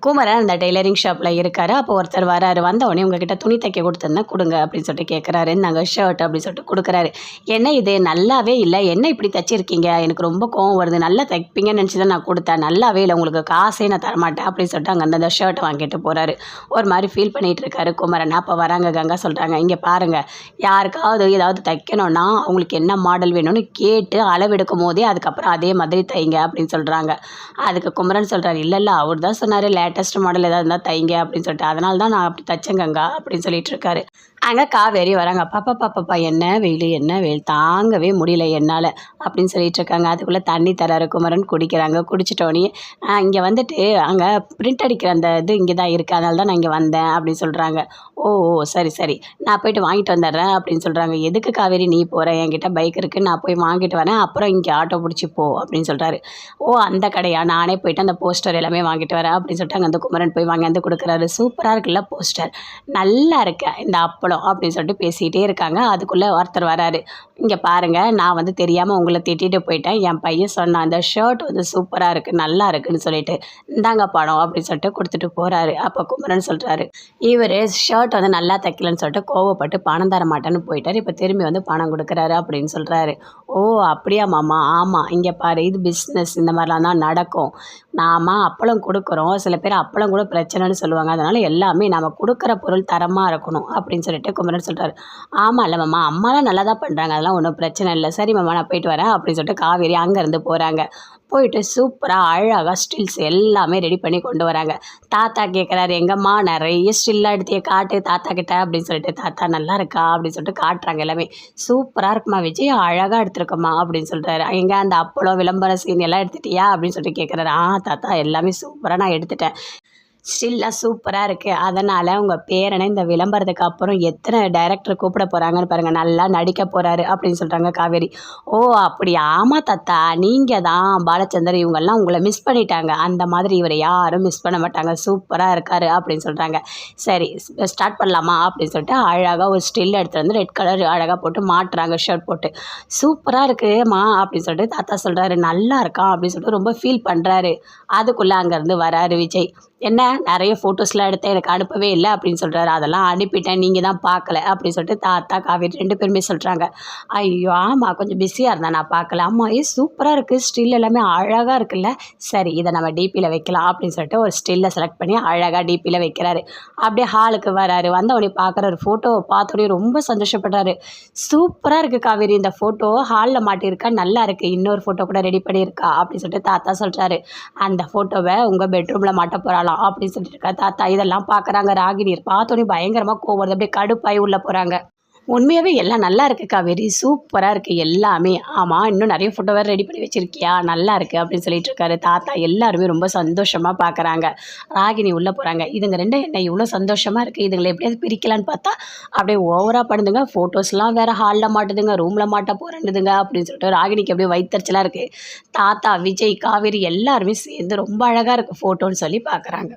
குமரன் அந்த டெய்லரிங் ஷாப்பில் இருக்காரு. அப்போ ஒருத்தர் வராரு. வந்தவுடனே உங்ககிட்ட துணி தைக்க கொடுத்துருந்தேன் கொடுங்க அப்படின்னு சொல்லிட்டு கேட்குறாரு. நாங்கள் ஷர்ட் அப்படின்னு சொல்லிட்டு கொடுக்குறாரு. என்ன இது நல்லாவே இல்லை, என்ன இப்படி தைச்சிருக்கீங்க, எனக்கு ரொம்ப கோவம் வருது, நல்லா தைப்பீங்கன்னு நினச்சி தான் நான் கொடுத்தேன், நல்லாவே இல்லை, உங்களுக்கு காசே நான் தரமாட்டேன் அப்படின்னு சொல்லிட்டு அங்கே அந்த ஷர்ட்டை வாங்கிட்டு போகிறாரு. ஒரு மாதிரி ஃபீல் பண்ணிகிட்டு இருக்காரு குமரன். அப்போ வராங்க கங்கா, சொல்கிறாங்க இங்கே பாருங்கள், யாருக்காவது ஏதாவது தைக்கணும்னா அவங்களுக்கு என்ன மாடல் வேணும்னு கேட்டு அளவெடுக்கும் போதே அதுக்கப்புறம் அதே மாதிரி தைங்க அப்படின்னு சொல்கிறாங்க. அதுக்கு குமரன் சொல்கிறாரு, இல்லை அவர் தான் சொன்னார் லேட்டஸ்ட் மாடல் ஏதாவது இருந்தால் தைங்க அப்படின்னு சொல்லிட்டு, அதனால தான் நான் அப்படி தைச்சேன் கங்கா அப்படின்னு சொல்லிட்டு இருக்காரு. அங்கே காவேரி வராங்க. பாப்பா என்ன வெயில் தாங்கவே முடியல என்னால் அப்படின்னு சொல்லிட்டு இருக்காங்க. அதுக்குள்ளே தண்ணி தராரு குமரன், குடிக்கிறாங்க. குடிச்சிட்டோன்னே இங்கே வந்துட்டு அங்கே பிரிண்ட் அடிக்கிற அந்த இது இங்கே தான் இருக்குது, அதனால தான் நான் இங்கே வந்தேன் அப்படின்னு சொல்கிறாங்க. ஓ சரி நான் போயிட்டு வாங்கிட்டு வந்துடுறேன் அப்படின்னு சொல்கிறாங்க. எதுக்கு காவேரி நீ போகிற, என்கிட்ட பைக் இருக்குது, நான் போய் வாங்கிட்டு வரேன், அப்புறம் இங்கே ஆட்டோ பிடிச்சி போ அப்படின்னு சொல்கிறாரு. ஓ அந்த கடையா, நானே போயிட்டு அந்த போஸ்டர் எல்லாமே வாங்கிட்டு வரேன் அப்படின்னு சொல்லிட்டு அங்கே அந்த குமரன் போய் வாங்கி கொடுக்குறாரு. சூப்பராக இருக்குல்ல போஸ்டர், நல்லா இருக்கு இந்த அப்பளம் அப்படின்னு சொல்லிட்டு பேசிகிட்டே இருக்காங்க. அதுக்குள்ளே ஒருத்தர் வராரு. இங்கே பாருங்கள், நான் வந்து தெரியாமல் உங்களை திட்டிட்டு போயிட்டேன், என் பையன் சொன்னான் அந்த ஷர்ட் வந்து சூப்பராக இருக்குது நல்லா இருக்குன்னு சொல்லிட்டு, இந்தாங்க பணம் அப்படின்னு சொல்லிட்டு கொடுத்துட்டு போகிறாரு. அப்போ குமரன் சொல்கிறாரு, இவர் ஷர்ட் வந்து நல்லா தைக்கலன்னு சொல்லிட்டு கோவப்பட்டு பணம் தர மாட்டேன்னு போயிட்டார், இப்போ திரும்பி வந்து பணம் கொடுக்குறாரு அப்படின்னு சொல்கிறாரு. ஓ அப்படியா மாமா, ஆமாம் இங்கே பாரு, இது பிஸ்னஸ், இந்த மாதிரிலாம் தான் நடக்கும், நாம் அப்பளம் கொடுக்குறோம், சில பேர் அப்பளம் கூட பிரச்சனைன்னு சொல்லுவாங்க, அதனால் எல்லாமே நம்ம கொடுக்குற பொருள் தரமாக இருக்கணும் அப்படின்னு சொல்லிட்டு குமரன் சொல்கிறாரு. ஆமாம் இல்லை மாமா, அம்மாலாம் நல்லா தான் பண்ணுறாங்க, அதெல்லாம் ஒன்றும் பிரச்சனை இல்லை, சரி மாமா நான் போயிட்டு வரேன் அப்படின்னு சொல்லிட்டு காவேரி அங்கேருந்து போகிறாங்க. போயிட்டு சூப்பராக அழகாக ஸ்டில்ஸ் எல்லாமே ரெடி பண்ணி கொண்டு வராங்க. தாத்தா கேட்குறாரு, எங்கம்மா நிறைய ஸ்டில்லாக எடுத்து காட்டு தாத்தா கிட்ட அப்படின்னு சொல்லிட்டு, தாத்தா நல்லா இருக்கா அப்படின்னு சொல்லிட்டு காட்டுறாங்க. எல்லாமே சூப்பராக இருக்குமா விஜய், அழகாக எடுத்துருக்கம்மா அப்படின்னு சொல்கிறாரு. எங்கே அந்த அப்பளம் விளம்பர சீன் எல்லாம் எடுத்துட்டியா அப்படின்னு சொல்லிட்டு கேட்குறாரு. தாத்தா எல்லாமே சூப்பராக நான் எடுத்துட்டேன், ஸ்டில்லாம் சூப்பராக இருக்குது, அதனால் உங்கள் பேரனை இந்த விளம்பரத்துக்கு அப்புறம் எத்தனை டைரக்டர் கூப்பிட போகிறாங்கன்னு பாருங்கள், நல்லா நடிக்க போகிறாரு அப்படின்னு சொல்கிறாங்க காவேரி. ஓ அப்படி, ஆமாம் தாத்தா, நீங்கள் தான் பாலச்சந்தர் இவங்கெல்லாம் உங்களை மிஸ் பண்ணிட்டாங்க, அந்த மாதிரி இவரை யாரும் மிஸ் பண்ண மாட்டாங்க, சூப்பராக இருக்கார் அப்படின்னு சொல்கிறாங்க. சரி ஸ்டார்ட் பண்ணலாமா அப்படின்னு சொல்லிட்டு அழகாக ஒரு ஸ்டில் எடுத்துகிட்டு வந்து ரெட் கலர் அழகாக போட்டு மாட்டுறாங்க, ஷர்ட் போட்டு. சூப்பராக இருக்குமா அப்படின்னு சொல்லிட்டு தாத்தா சொல்கிறாரு. நல்லா இருக்கான் அப்படின்னு சொல்லிட்டு ரொம்ப ஃபீல் பண்ணுறாரு. அதுக்குள்ளே அங்கேருந்து வராரு விஜய். என்ன நிறைய ஃபோட்டோஸ்லாம் எடுத்து எனக்கு அனுப்பவே இல்லை அப்படின்னு சொல்கிறாரு. அதெல்லாம் அனுப்பிட்டேன், நீங்கள் தான் பார்க்கல அப்படின்னு சொல்லிட்டு தாத்தா காவேரி ரெண்டு பேருமே சொல்கிறாங்க. ஐயோ ஆமாம் கொஞ்சம் பிஸியாக இருந்தேன் நான் பார்க்கல. ஆமாம் சூப்பராக இருக்குது, ஸ்டில் எல்லாமே அழகாக இருக்குல்ல, சரி இதை நம்ம டிபியில் வைக்கலாம் அப்படின்னு சொல்லிட்டு ஒரு ஸ்டில்லை செலக்ட் பண்ணி அழகாக டிபியில் வைக்கிறாரு. அப்படியே ஹாலுக்கு வராரு. வந்தவொடனே பார்க்குறாரு, ஃபோட்டோவை பார்த்தோடனே ரொம்ப சந்தோஷப்படுறாரு. சூப்பராக இருக்குது காவேரி, இந்த ஃபோட்டோ ஹாலில் மாட்டியிருக்கா, நல்லா இருக்குது, இன்னொரு ஃபோட்டோ கூட ரெடி பண்ணியிருக்கா அப்படின்னு சொல்லிட்டு தாத்தா சொல்கிறாரு. அந்த ஃபோட்டோவை உங்கள் பெட்ரூமில் மாட்ட போகிறாளாம் அப்படின்னு சொல்லிட்டு இருக்கா தாத்தா. இதெல்லாம் பார்க்குறாங்க ராகினி. பார்த்தோன்னே பயங்கரமாக கோவம் வருது, அப்படியே கடுப்பாய் உள்ளே போகிறாங்க. உண்மையாகவே எல்லாம் நல்லா இருக்குது காவேரி, சூப்பராக இருக்குது எல்லாமே. ஆமாம் இன்னும் நிறைய ஃபோட்டோ வேறு ரெடி பண்ணி வச்சுருக்கியா, நல்லா இருக்குது அப்படின்னு சொல்லிட்டு இருக்காரு தாத்தா. எல்லாருமே ரொம்ப சந்தோஷமாக பார்க்குறாங்க. ராகினி உள்ளே போகிறாங்க. இதுங்க ரெண்டு என்ன இவ்வளோ சந்தோஷமாக இருக்குது, இதுங்களை எப்படியாவது பிரிக்கலான்னு பார்த்தா அப்படியே ஓவராக பண்ணுதுங்க, ஃபோட்டோஸ்லாம் வேறு ஹாலில் மாட்டுதுங்க, ரூமில் மாட்ட போகிறேன்னுதுங்க அப்படின்னு சொல்லிட்டு ராகினிக்கு அப்படியே வயிற்றுச்சலாக இருக்குது. தாத்தா விஜய் காவேரி எல்லாருமே சேர்ந்து ரொம்ப அழகாக இருக்குது ஃபோட்டோன்னு சொல்லி பார்க்குறாங்க.